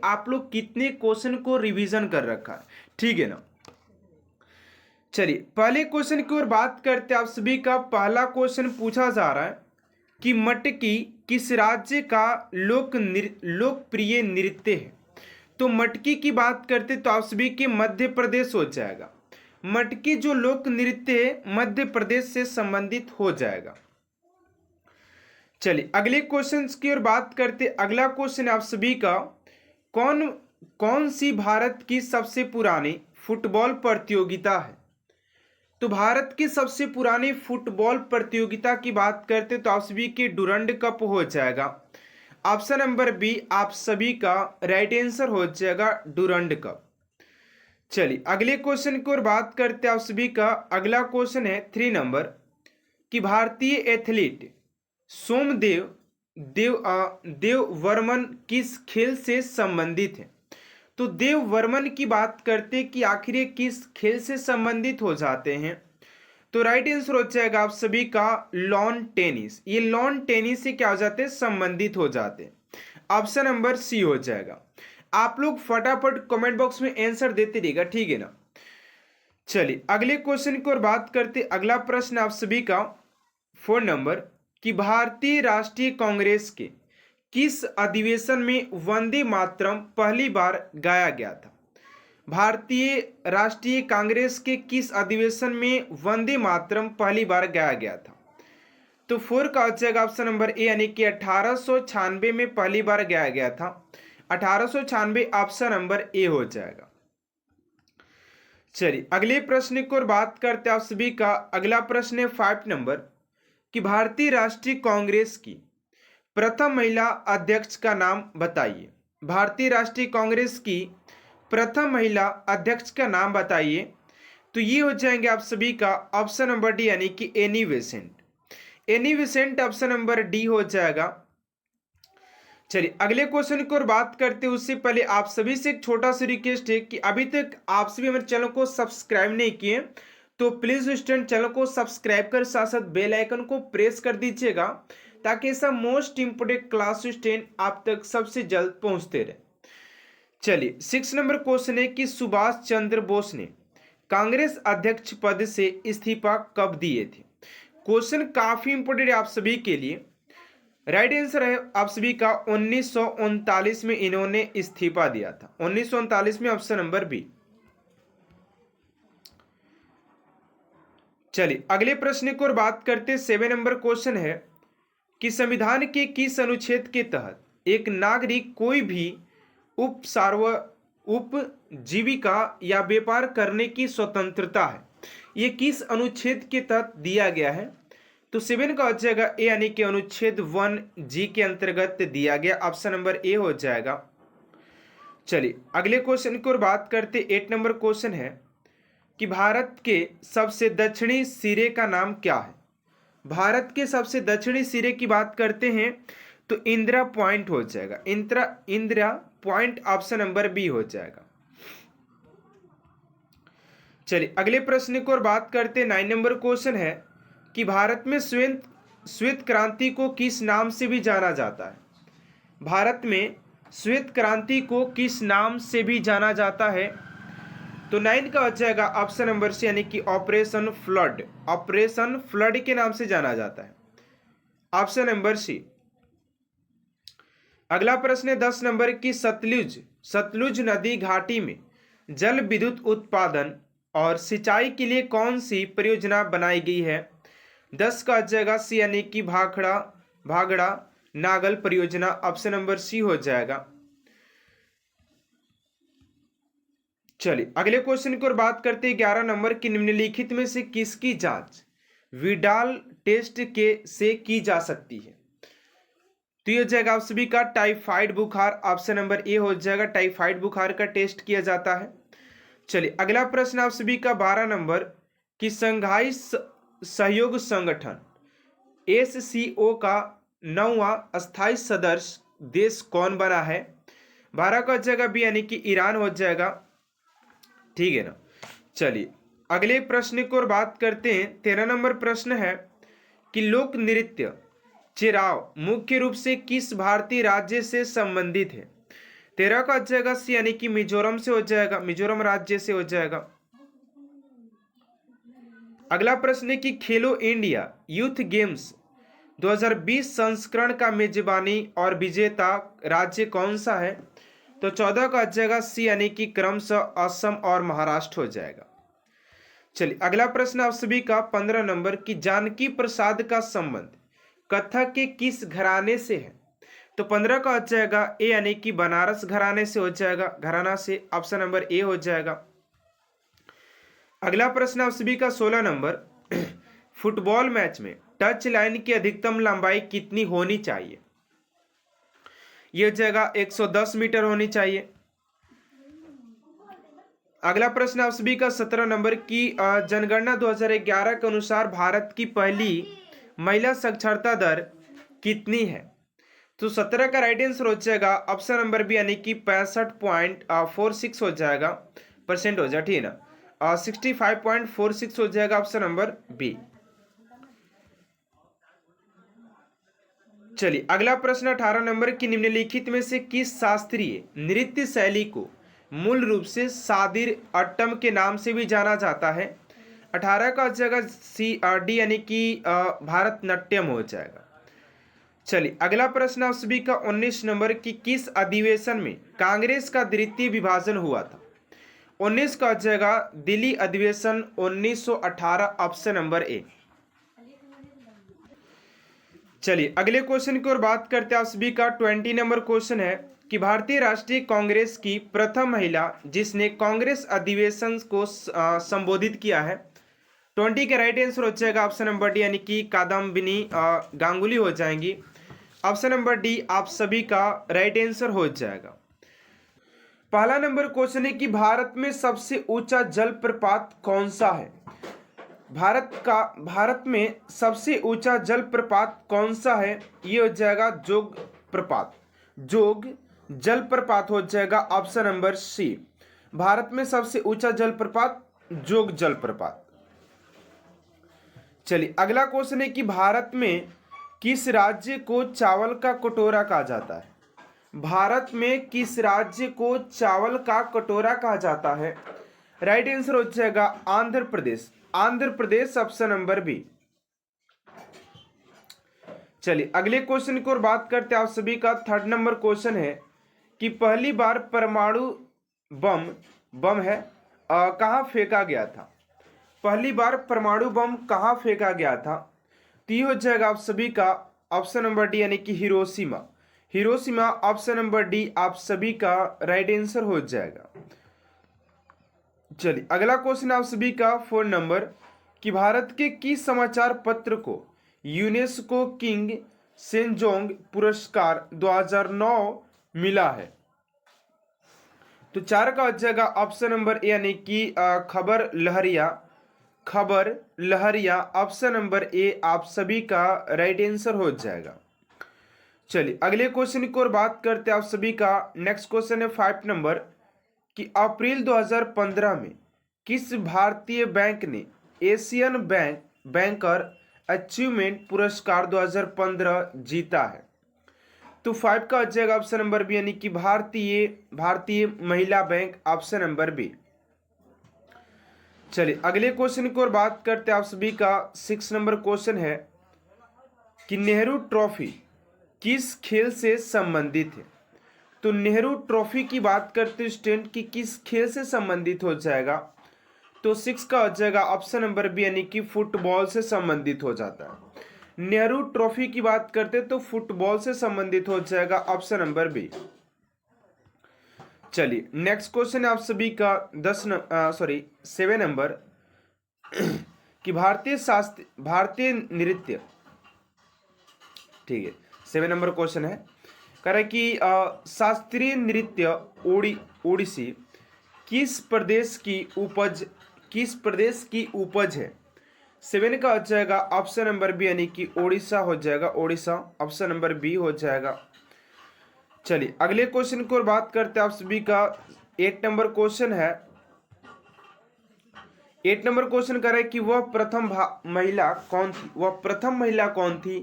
आप लोग कितने क्वेश्चन को रिवीजन कर रखा है, ठीक है ना। चलिए पहले क्वेश्चन की ओर बात करते हैं। आप सभी का पहला क्वेश्चन पूछा जा रहा है कि मटकी किस राज्य का लोकप्रिय नृत्य है। तो मटकी की बात करते तो आप सभी के मध्य प्रदेश हो जाएगा। मटकी जो लोक नृत्य है मध्य प्रदेश से संबंधित हो जाएगा। चलिए अगले क्वेश्चन की ओर बात करते। अगला क्वेश्चन आप सभी का कौन कौन सी भारत की सबसे पुरानी फुटबॉल प्रतियोगिता है। तो भारत की सबसे पुरानी फुटबॉल प्रतियोगिता की बात करते तो आप सभी के डुरंड कप हो जाएगा। ऑप्शन नंबर बी आप सभी का राइट आंसर हो जाएगा डुरंड कप। चलिए अगले क्वेश्चन की ओर बात करते हैं। आप सभी का अगला क्वेश्चन है 3 नंबर कि भारतीय एथलीट सोमदेव देव वर्मन किस खेल से संबंधित है। तो देव वर्मन की बात करते कि आखिर ये किस खेल से संबंधित हो जाते हैं। तो राइट आंसर हो जाएगा आप सभी का लॉन टेनिस। ये लॉन टेनिस से क्या हो जाते हैं, संबंधित हो जाते हैं। ऑप्शन नंबर सी हो जाएगा। आप लोग फटाफट कमेंट बॉक्स में आंसर देते रहिएगा, ठीक है ना। चलिए अगले क्वेश्चन की ओर बात करते। अगला प्रश्न आप सभी का 4 नंबर कि भारतीय राष्ट्रीय कांग्रेस के किस अधिवेशन में वंदे मातरम पहली बार गाया गया था। भारतीय राष्ट्रीय कांग्रेस के किस अधिवेशन में वंदे मातरम पहली बार गाया गया था। तो 4 का हो जाएगा ऑप्शन नंबर ए यानी कि 1896 में पहली बार गाया गया था। 1896 ऑप्शन नंबर ए हो जाएगा। चलिए अगले प्रश्न की ओर बात करते हैं। आप सभी का अगला प्रश्न है 5 नंबर कि भारतीय राष्ट्रीय कांग्रेस की प्रथम महिला अध्यक्ष का नाम बताइए। भारतीय राष्ट्रीय कांग्रेस की प्रथम महिला अध्यक्ष का नाम बताइए। तो ये हो जाएंगे आप सभी का ऑप्शन नंबर डी यानी कि Annie Besant. Annie Besant option number D हो जाएगा। चलिए अगले क्वेश्चन की ओर बात करते हैं उससे पहले आप सभी से एक छोटा सा रिक्वेस्ट है कि अभी तक आप सभी हमारे चैनल को सब्सक्राइब नहीं किए तो प्लीज स्टूडेंट चैनल को सब्सक्राइब कर साथ साथ बेल आइकन को प्रेस कर दीजिएगा ताकि ऐसा मोस्ट इंपोर्टेंट क्लास 10 आप तक सबसे जल्द पहुंचते रहे। चलिए 6 नंबर क्वेश्चन है कि सुभाष चंद्र बोस ने कांग्रेस अध्यक्ष पद से इस्तीफा कब दिए थे। क्वेश्चन काफी इंपोर्टेंट है आप सभी के लिए। राइट आंसर है आप सभी का 1939 में इन्होंने इस्तीफा दिया था। 1939 में ऑप्शन नंबर बी। चलिए अगले प्रश्न की ओर बात करते 7 नंबर क्वेश्चन है कि संविधान के किस अनुच्छेद के तहत एक नागरिक कोई भी उपजीविका या व्यापार करने की स्वतंत्रता है। ये किस अनुच्छेद के तहत दिया गया है। तो 7 का हो जाएगा ए यानी कि अनुच्छेद 1G के अंतर्गत दिया गया। ऑप्शन नंबर ए हो जाएगा। चलिए अगले क्वेश्चन की ओर बात करते 8 नंबर क्वेश्चन है कि भारत के सबसे दक्षिणी सिरे का नाम क्या है। भारत के सबसे दक्षिणी सिरे की बात करते हैं तो इंदिरा पॉइंट हो जाएगा। Indira point option number B हो जाएगा। चलिए अगले प्रश्न की ओर बात करते 9 नंबर क्वेश्चन है कि भारत में श्वेत क्रांति को किस नाम से भी जाना जाता है। भारत में श्वेत क्रांति को किस नाम से भी जाना जाता है। तो 9 का हो जाएगा ऑप्शन नंबर सी यानी कि ऑपरेशन फ्लड। ऑपरेशन फ्लड के नाम से जाना जाता है। Option number C. अगला प्रश्न है 10 नंबर की सतलुज नदी घाटी में जल विद्युत उत्पादन और सिंचाई के लिए कौन सी परियोजना बनाई गई है। 10 का हो जाएगा सी यानी कि भागड़ा नागल परियोजना। ऑप्शन नंबर सी हो जाएगा। चलिए अगले क्वेश्चन की ओर बात करते हैं 11 नंबर की निम्नलिखित में से किसकी जांच विडाल टेस्ट से की जा सकती है। तो ये हो जाएगा आप सभी का टाइफाइड बुखार। ऑप्शन नंबर ए हो जाएगा। टाइफाइड बुखार का टेस्ट किया जाता है। चलिए अगला प्रश्न आप सभी का 12 नंबर कि संघाई सहयोग संगठन SCO का 9वां स्थायी सदस्य देश कौन बना है। 12 का हो जाएगा बी यानी कि ईरान हो जाएगा, ठीक है ना। चलिए अगले प्रश्न की ओर बात करते हैं 13 नंबर प्रश्न है कि लोक नृत्य चिराव मुख्य रूप से किस भारतीय राज्य से संबंधित है। 13 का हो जाएगा सी यानी कि मिजोरम से हो जाएगा, मिजोरम राज्य से हो जाएगा। अगला प्रश्न है कि खेलो इंडिया यूथ गेम्स 2020 संस्करण का मेजबानी और विजेता राज्य कौन सा है? तो 14 का हो जाएगा सी यानी कि क्रमशः असम और महाराष्ट्र हो जाएगा। चलिए अगला प्रश्न आप सभी का 15 नंबर की जानकी प्रसाद का संबंध कथक के किस घराने से है? तो 15 का हो जाएगा ए यानी कि बनारस घराने से हो जाएगा, घराना से, ऑप्शन नंबर ए हो जाएगा। अगला प्रश्न आप सभी का 16 नंबर फुटबॉल मैच में टच लाइन की अधिकतम लंबाई कितनी होनी चाहिए? यह हो जाएगा 110 मीटर होनी चाहिए। अगला प्रश्न आप सभी का 17 नंबर की जनगणना 2011 के अनुसार भारत की पहली महिला साक्षरता दर कितनी है? तो 17 का राइट आंसर हो जाएगा ऑप्शन नंबर बी यानी कि 65.46 हो जाएगा, परसेंट हो जाएगा, ठीक है ना, 65.46 हो जाएगा ऑप्शन नंबर बी। चलिए अगला प्रश्न 18 नंबर की निम्नलिखित में से किस शास्त्रीय नृत्य शैली को मूल रूप से सादिर अट्टम के नाम से भी जाना जाता है? 18 का हो जाएगा सी डी यानी कि भारतनाट्यम हो जाएगा। चलिए अगला प्रश्न आप सभी का 19 नंबर की किस अधिवेशन में कांग्रेस का द्वितीय विभाजन हुआ था? 19 का हो जाएगा दिल्ली अधिवेशन 1918, ऑप्शन नंबर ए। चलिए अगले क्वेश्चन की ओर बात करते हैं आप सभी का 20 नंबर क्वेश्चन है कि भारतीय राष्ट्रीय कांग्रेस की प्रथम महिला जिसने कांग्रेस अधिवेशन को संबोधित किया है? 20 का राइट आंसर हो जाएगा ऑप्शन नंबर डी यानी कि कादम्बिनी गांगुली हो जाएंगी, ऑप्शन नंबर डी आप सभी का राइट आंसर हो जाएगा। पहला नंबर क्वेश्चन है कि भारत में सबसे ऊंचा जलप्रपात कौन सा है? भारत में सबसे ऊंचा जलप्रपात कौन सा है? ये हो जाएगा जोग प्रपात, जोग जलप्रपात हो जाएगा, ऑप्शन नंबर सी। भारत में सबसे ऊंचा जलप्रपात जोग जलप्रपात। चलिए अगला क्वेश्चन है कि भारत में किस राज्य को चावल का कटोरा कहा जाता है? भारत में किस राज्य को चावल का कटोरा कहा जाता है? राइट आंसर हो जाएगा Andhra Pradesh, Andhra Pradesh, option number B. चलिए अगले क्वेश्चन की ओर बात करते हैं आप सभी का 3rd नंबर क्वेश्चन है कि पहली बार परमाणु बम है कहाँ फेंका गया था? पहली बार परमाणु बम कहाँ फेंका गया था? तो ये हो जाएगा आप सभी का ऑप्शन नंबर डी यानी कि Hiroshima, Hiroshima, option number D आप सभी का राइट आंसर हो जाएगा। चलिए अगला क्वेश्चन आप सभी का 4 नंबर कि भारत के किस समाचार पत्र को यूनेस्को किंग सेंजोंग पुरस्कार 2009 मिला है? तो 4 का हो जाएगा ऑप्शन नंबर ए यानी कि खबर लहरिया, ऑप्शन नंबर ए आप सभी का राइट आंसर हो जाएगा। चलिए अगले क्वेश्चन की ओर बात करते हैं आप सभी का। नेक्स्ट क्वेश्चन है 5 नंबर कि अप्रैल 2015 में किस भारतीय बैंक ने एशियन बैंकर अचीवमेंट पुरस्कार 2015 जीता है? तो 5 का हो जाएगा ऑप्शन नंबर बी यानी कि भारतीय महिला बैंक, ऑप्शन नंबर बी। चलिए अगले क्वेश्चन की ओर बात करते हैं आप सभी का 6 नंबर क्वेश्चन है कि नेहरू ट्रॉफी किस खेल से संबंधित है? तो नेहरू ट्रॉफी की बात करते हैं स्टूडेंट की किस खेल से संबंधित हो जाएगा? तो 6 का हो जाएगा ऑप्शन नंबर बी यानी कि फुटबॉल से संबंधित हो जाता है। नेहरू ट्रॉफी की बात करते तो फुटबॉल से संबंधित हो जाएगा, ऑप्शन नंबर बी। चलिए नेक्स्ट क्वेश्चन है आप सभी का 7 नंबर कि भारतीय नृत्य, ठीक है 7 नंबर क्वेश्चन है कह रहा है कि शास्त्रीय नृत्य ओडिसी किस प्रदेश की उपज है? 7 का हो जाएगा ऑप्शन नंबर बी यानी कि ओडिशा हो जाएगा, ओडिशा, ऑप्शन नंबर बी हो जाएगा। चलिए अगले क्वेश्चन की ओर बात करते हैं आप सभी का 8 नंबर क्वेश्चन है। 8 नंबर क्वेश्चन कर रहा है कि वह प्रथम महिला कौन थी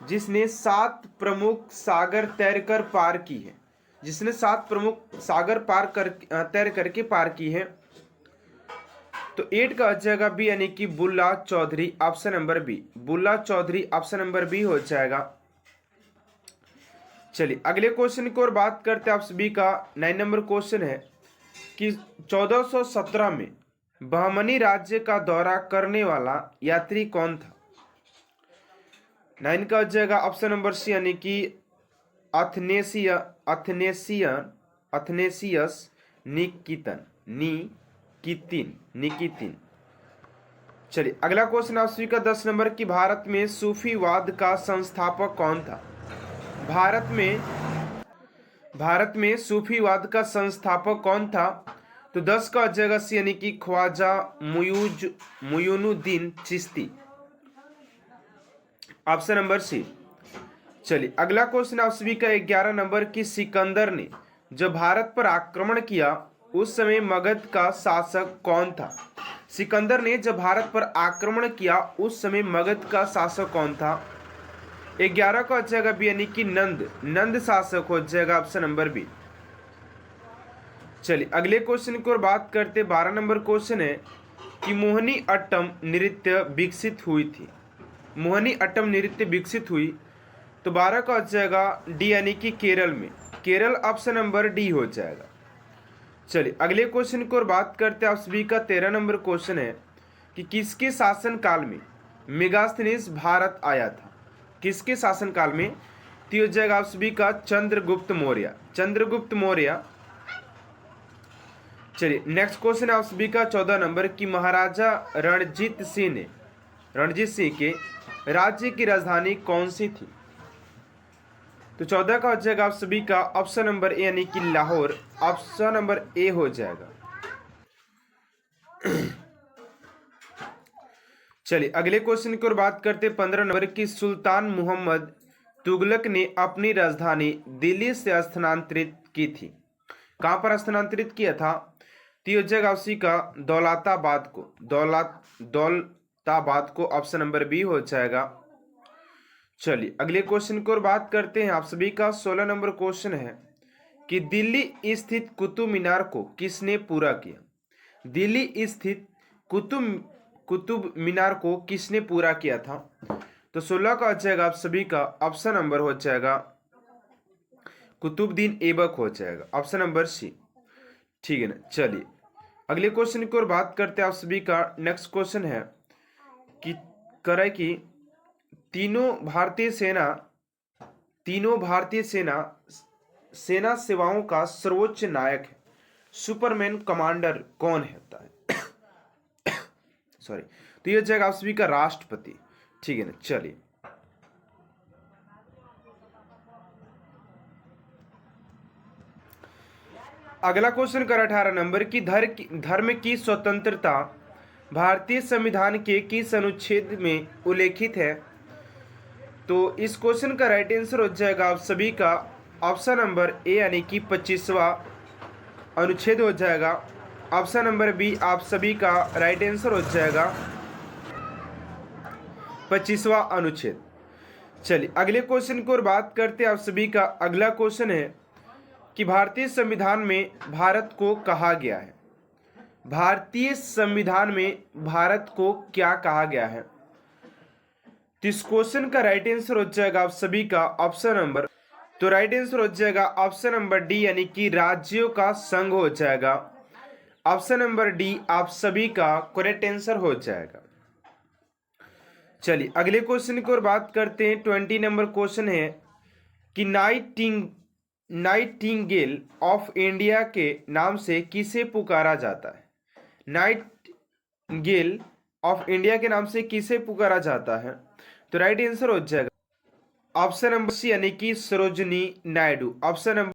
जिसने 7 प्रमुख सागर तैरकर पार की है? जिसने 7 प्रमुख सागर तैर करके पार की है? तो 8 का हो जाएगा बी, यानी कि बुल्ला चौधरी, ऑप्शन नंबर बी, बुल्ला चौधरी ऑप्शन नंबर बी हो जाएगा। चलिए अगले क्वेश्चन की ओर बात करते हैं आप सभी का। 9 नंबर क्वेश्चन है कि 1417 में बहमनी राज्य का दौरा करने वाला यात्री कौन था? 9 का हो जाएगा ऑप्शन नंबर सी, यानी कि अथनेसियस निकितिन। चलिए अगला क्वेश्चन आप सभी का 10 नंबर की भारत में सूफीवाद का संस्थापक कौन था? भारत में सूफीवाद का संस्थापक कौन था? तो 10 का हो जाएगा सी, यानी कि Khwaja Muinuddin Chishti, option number C. चलिए अगला क्वेश्चन आप सभी का 11 नंबर की सिकंदर ने जब भारत पर आक्रमण किया उस समय मगध का शासक कौन था? सिकंदर ने जब भारत पर आक्रमण किया उस समय मगध का शासक कौन था? 11 का हो जाएगा बी, यानी कि नंद शासक हो जाएगा, ऑप्शन नंबर बी। चलिए अगले क्वेश्चन की ओर बात करते 12 नंबर क्वेश्चन है कि मोहिनी अट्टम नृत्य विकसित हुई थी? मोहिनी अट्टम नृत्य विकसित हुई तो 12 का हो जाएगा डी, यानी कि केरल में, केरल ऑप्शन नंबर डी हो जाएगा। चलिए अगले क्वेश्चन की ओर बात करते हैं आप सभी का 13 नंबर क्वेश्चन है कि किसके शासनकाल में मेगास्थनीज भारत आया था? किसके शासनकाल में? तो हो जाएगा आप सभी का चंद्रगुप्त मौर्य। चलिए नेक्स्ट क्वेश्चन आप सभी का 14 नंबर की महाराजा रणजीत सिंह के राज्य की राजधानी कौन सी थी? तो 14 का हो जाएगा आप सभी का ऑप्शन नंबर ए, यानी कि लाहौर, ऑप्शन नंबर ए हो जाएगा। चलिए अगले क्वेश्चन की ओर बात करते 15 नंबर की सुल्तान मोहम्मद तुगलक ने अपनी राजधानी दिल्ली से स्थानांतरित की थी? कहां पर स्थानांतरित किया था? तो हो जाएगा उसी का दौलताबाद को, ऑप्शन नंबर बी हो जाएगा। चलिए अगले क्वेश्चन की ओर बात करते हैं आप सभी का 16 नंबर क्वेश्चन है कि दिल्ली स्थित कुतुब मीनार को किसने पूरा किया? दिल्ली स्थित कुतुब मीनार को किसने पूरा किया था? तो 16 का हो जाएगा आप सभी का ऑप्शन नंबर हो जाएगा कुतुबुद्दीन ऐबक हो जाएगा, ऑप्शन नंबर सी। ठीक है ना। चलिए अगले क्वेश्चन की ओर बात करते हैं आप सभी का। नेक्स्ट क्वेश्चन है कि तीनों भारतीय सेना सेवाओं का सर्वोच्च नायक है, सुपरमैन कमांडर कौन होता है? सॉरी, तो ये जाएगा आप सभी का राष्ट्रपति। ठीक है ना। चलिए अगला क्वेश्चन कर 18 नंबर की धर्म की स्वतंत्रता भारतीय संविधान के किस अनुच्छेद में उल्लेखित है? तो इस क्वेश्चन का राइट आंसर हो जाएगा आप सभी का ऑप्शन नंबर ए, यानी कि 25वां अनुच्छेद हो जाएगा, ऑप्शन नंबर बी आप सभी का राइट आंसर हो जाएगा 25वां अनुच्छेद। चलिए अगले क्वेश्चन की ओर बात करते हैं आप सभी का। अगला क्वेश्चन है कि भारतीय संविधान में भारत को कहा गया है? भारतीय संविधान में भारत को क्या कहा गया है? तो इस क्वेश्चन का राइट आंसर हो जाएगा आप सभी का ऑप्शन नंबर, तो राइट आंसर हो जाएगा ऑप्शन नंबर डी, यानी कि राज्यों का संघ हो जाएगा, ऑप्शन नंबर डी आप सभी का करेक्ट आंसर हो जाएगा। चलिए अगले क्वेश्चन की ओर बात करते हैं। 20 नंबर क्वेश्चन है कि नाइटिंगेल ऑफ इंडिया के नाम से किसे पुकारा जाता है? नाइटिंगेल ऑफ इंडिया के नाम से किसे पुकारा जाता है? तो राइट आंसर हो जाएगा ऑप्शन नंबर सी, यानी कि सरोजिनी नायडू, ऑप्शन नंबर